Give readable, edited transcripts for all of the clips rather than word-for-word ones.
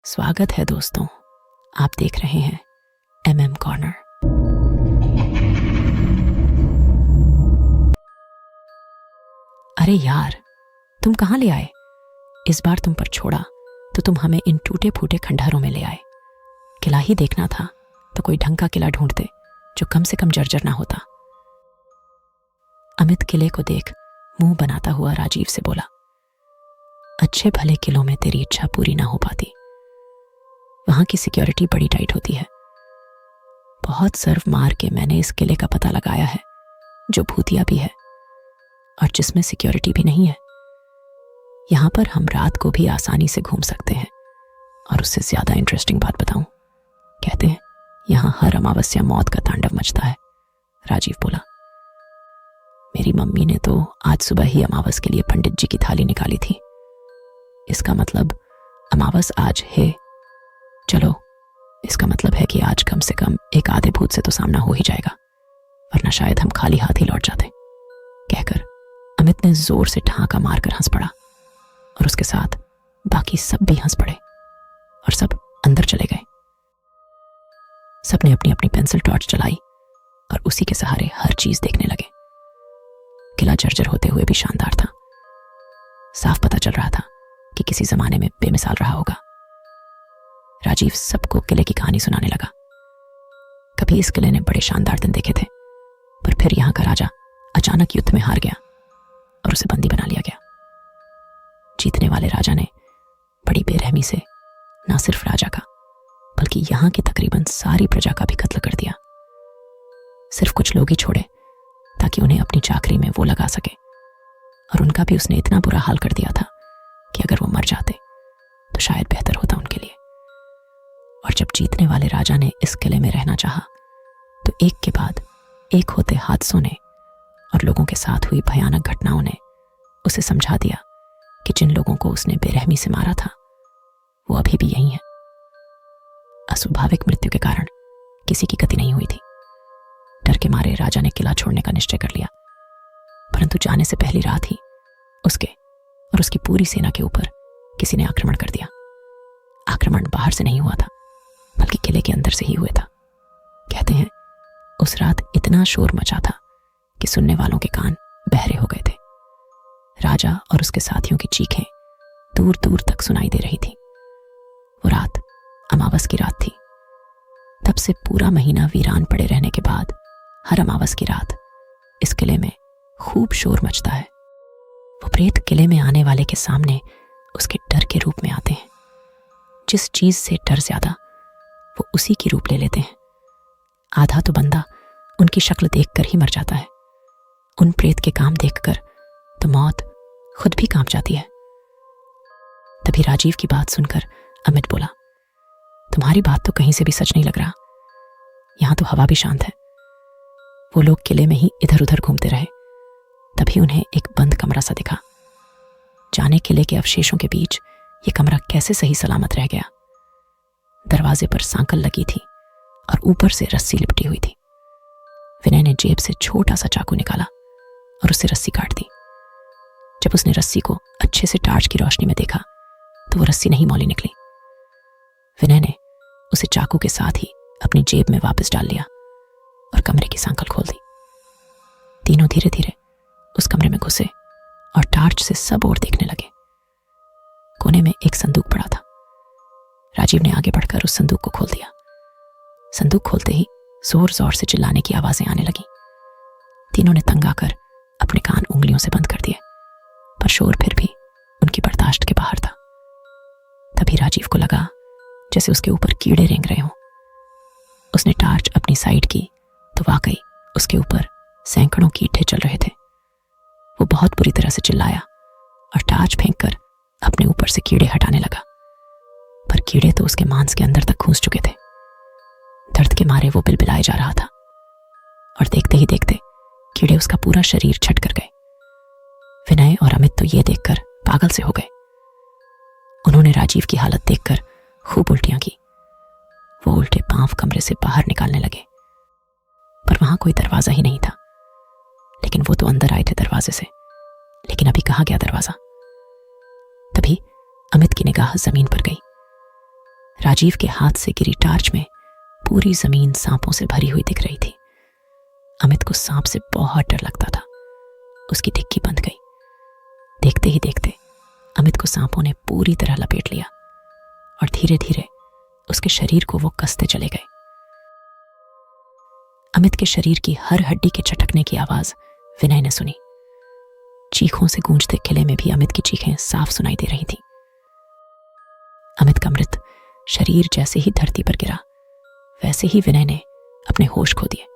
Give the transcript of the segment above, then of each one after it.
स्वागत है दोस्तों, आप देख रहे हैं MM कॉर्नर। अरे यार, तुम कहाँ ले आए? इस बार तुम पर छोड़ा तो तुम हमें इन टूटे फूटे खंडहरों में ले आए। किला ही देखना था तो कोई ढंग का किला ढूंढते जो कम से कम जर्जर ना होता। अमित किले को देख मुंह बनाता हुआ राजीव से बोला, अच्छे भले किलों में तेरी इच्छा पूरी ना हो पाती। वहां की सिक्योरिटी बड़ी टाइट होती है। बहुत सर्व मार के मैंने इस किले का पता लगाया है, जो भूतिया भी है और जिसमें सिक्योरिटी भी नहीं है। यहां पर हम रात को भी आसानी से घूम सकते हैं। और उससे ज्यादा इंटरेस्टिंग बात बताऊं, कहते हैं यहां हर अमावस्या मौत का तांडव मचता है। राजीव बोला, मेरी मम्मी ने तो आज सुबह ही अमावस के लिए पंडित जी की थाली निकाली थी। इसका मतलब अमावस आज है। चलो, इसका मतलब है कि आज कम से कम एक आधे भूत से तो सामना हो ही जाएगा, वरना शायद हम खाली हाथ ही लौट जाते। कहकर अमित ने जोर से ठहाका मारकर हंस पड़ा और उसके साथ बाकी सब भी हंस पड़े और सब अंदर चले गए। सबने अपनी अपनी पेंसिल टॉर्च जलाई और उसी के सहारे हर चीज देखने लगे। किला जर्जर होते हुए भी शानदार था। साफ पता चल रहा था कि किसी जमाने में बेमिसाल रहा होगा। राजीव सबको किले की कहानी सुनाने लगा। कभी इस किले ने बड़े शानदार दिन देखे थे, पर फिर यहां का राजा अचानक युद्ध में हार गया और उसे बंदी बना लिया गया। जीतने वाले राजा ने बड़ी बेरहमी से न सिर्फ राजा का बल्कि यहां की तकरीबन सारी प्रजा का भी कत्ल कर दिया। सिर्फ कुछ लोग ही छोड़े ताकि उन्हें अपनी चाकरी में वो लगा सके, और उनका भी उसने इतना बुरा हाल कर दिया था कि अगर वो मर जाते तो शायद बेहतर होता उनके लिए। और जब जीतने वाले राजा ने इस किले में रहना चाहा तो एक के बाद एक होते हादसों ने और लोगों के साथ हुई भयानक घटनाओं ने उसे समझा दिया कि जिन लोगों को उसने बेरहमी से मारा था वो अभी भी यहीं है। अस्वाभाविक मृत्यु के कारण किसी की गति नहीं हुई थी। डर के मारे राजा ने किला छोड़ने का निश्चय कर लिया, परंतु जाने से पहली रात ही उसके और उसकी पूरी सेना के ऊपर किसी ने आक्रमण कर दिया। आक्रमण बाहर से नहीं हुआ था बल्कि किले के अंदर से ही हुआ था। कहते हैं उस रात इतना शोर मचा था कि सुनने वालों के कान बहरे हो गए थे। राजा और उसके साथियों की चीखें दूर दूर तक सुनाई दे रही थी। वो रात अमावस की रात थी। तब से पूरा महीना वीरान पड़े रहने के बाद हर अमावस की रात इस किले में खूब शोर मचता है। वो प्रेत किले में आने वाले के सामने उसके डर के रूप में आते हैं। जिस चीज से डर ज्यादा वो उसी की रूप ले लेते हैं। आधा तो बंदा उनकी शक्ल देखकर ही मर जाता है। उन प्रेत के काम देखकर तो मौत खुद भी कांप जाती है। तभी राजीव की बात सुनकर अमित बोला, तुम्हारी बात तो कहीं से भी सच नहीं लग रहा। यहां तो हवा भी शांत है। वो लोग किले में ही इधर उधर घूमते रहे। तभी उन्हें एक बंद कमरा सा दिखा। जाने किले के अवशेषों के बीच ये कमरा कैसे सही सलामत रह गया। दरवाजे पर सांकल लगी थी और ऊपर से रस्सी लिपटी हुई थी। विनय ने जेब से छोटा सा चाकू निकाला और उससे रस्सी काट दी। जब उसने रस्सी को अच्छे से टार्च की रोशनी में देखा तो वो रस्सी नहीं मौली निकली। विनय ने उसे चाकू के साथ ही अपनी जेब में वापस डाल लिया और कमरे की सांकल खोल दी। तीनों धीरे धीरे उस कमरे में घुसे और टार्च से सब ओर देखने लगे। कोने में एक संदूक पड़ा था। राजीव ने आगे बढ़कर उस संदूक को खोल दिया। संदूक खोलते ही जोर जोर से चिल्लाने की आवाजें आने लगी। तीनों ने तंग आकर अपने कान उंगलियों से बंद कर दिए, पर शोर फिर भी उनकी बर्दाश्त के बाहर था। तभी राजीव को लगा जैसे उसके ऊपर कीड़े रेंग रहे हों। उसने टार्च अपनी साइड की तो वाकई उसके ऊपर सैकड़ों कीड़े चल रहे थे। वो बहुत बुरी तरह से चिल्लाया और टार्च फेंककर अपने ऊपर से कीड़े हटाने लगा, पर कीड़े तो उसके मांस के अंदर तक घुस चुके थे। दर्द के मारे वो बिलबिलाए जा रहा था और देखते ही देखते कीड़े उसका पूरा शरीर छट कर गए। विनय और अमित तो ये देखकर पागल से हो गए। उन्होंने राजीव की हालत देखकर खूब उल्टियां की। वो उल्टे पांव कमरे से बाहर निकालने लगे, पर वहां कोई दरवाजा ही नहीं था। लेकिन वो तो अंदर आए थे दरवाजे से, लेकिन अभी कहाँ गया दरवाजा। तभी अमित की निगाह जमीन पर गई। राजीव के हाथ से गिरी टार्च में पूरी जमीन सांपों से भरी हुई दिख रही थी। अमित को सांप से बहुत डर लगता था। उसकी टिक्की बंध गई। देखते ही देखते अमित को सांपों ने पूरी तरह लपेट लिया और धीरे धीरे उसके शरीर को वो कसते चले गए। अमित के शरीर की हर हड्डी के चटकने की आवाज विनय ने सुनी। चीखों से गूंजते किले में भी अमित की चीखें साफ सुनाई दे रही थीं। अमित का मृत शरीर जैसे ही धरती पर गिरा, वैसे ही विनय ने अपने होश खो दिए।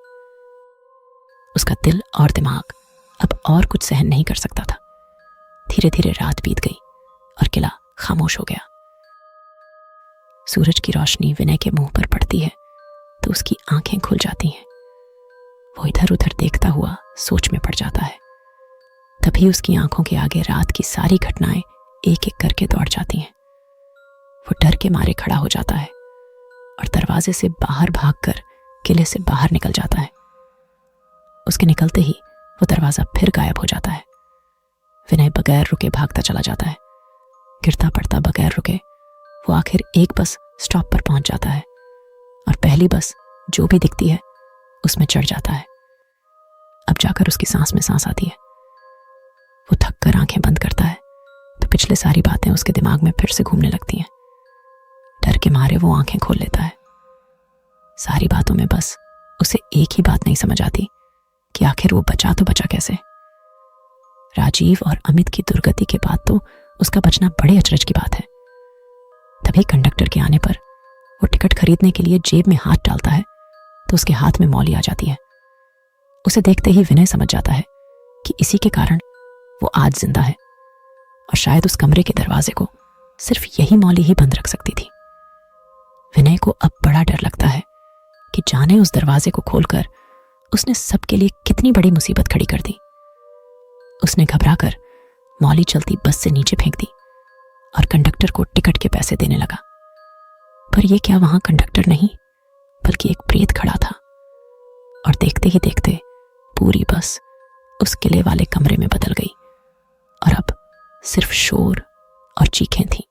उसका दिल और दिमाग अब और कुछ सहन नहीं कर सकता था। धीरे धीरे रात बीत गई और किला खामोश हो गया। सूरज की रोशनी विनय के मुंह पर पड़ती है तो उसकी आंखें खुल जाती हैं। वो इधर उधर देखता हुआ सोच में पड़ जाता है। तभी उसकी आंखों के आगे रात की सारी घटनाएं एक एक करके दौड़ जाती हैं। वो डर के मारे खड़ा हो जाता है और दरवाजे से बाहर भागकर किले से बाहर निकल जाता है। उसके निकलते ही वो दरवाजा फिर गायब हो जाता है। विनय बगैर रुके भागता चला जाता है। गिरता पड़ता बगैर रुके वो आखिर एक बस स्टॉप पर पहुंच जाता है और पहली बस जो भी दिखती है उसमें चढ़ जाता है। अब जाकर उसकी सांस में सांस आती है। वो थक कर आंखें बंद करता है तो पिछले सारी बातें उसके दिमाग में फिर से घूमने लगती हैं। डर के मारे वो आंखें खोल लेता है। सारी बातों में बस उसे एक ही बात नहीं समझ आती कि आखिर वो बचा तो बचा कैसे। राजीव और अमित की दुर्गति के बाद तो उसका बचना बड़े अचरज की बात है। तभी कंडक्टर के आने पर वो टिकट खरीदने के लिए जेब में हाथ डालता है तो उसके हाथ में मौली आ जाती है। उसे देखते ही विनय समझ जाता है कि इसी के कारण वो आज जिंदा है और शायद उस कमरे के दरवाजे को सिर्फ यही मौली ही बंद रख सकती थी। विनय को अब बड़ा डर लगता है कि जाने उस दरवाजे को खोलकर उसने सबके लिए कितनी बड़ी मुसीबत खड़ी कर दी। उसने घबराकर मौली चलती बस से नीचे फेंक दी और कंडक्टर को टिकट के पैसे देने लगा। पर यह क्या वहां कंडक्टर नहीं बल्कि एक प्रेत खड़ा था और देखते ही देखते पूरी बस उस किले वाले कमरे में बदल गई और अब सिर्फ शोर और चीखें थीं।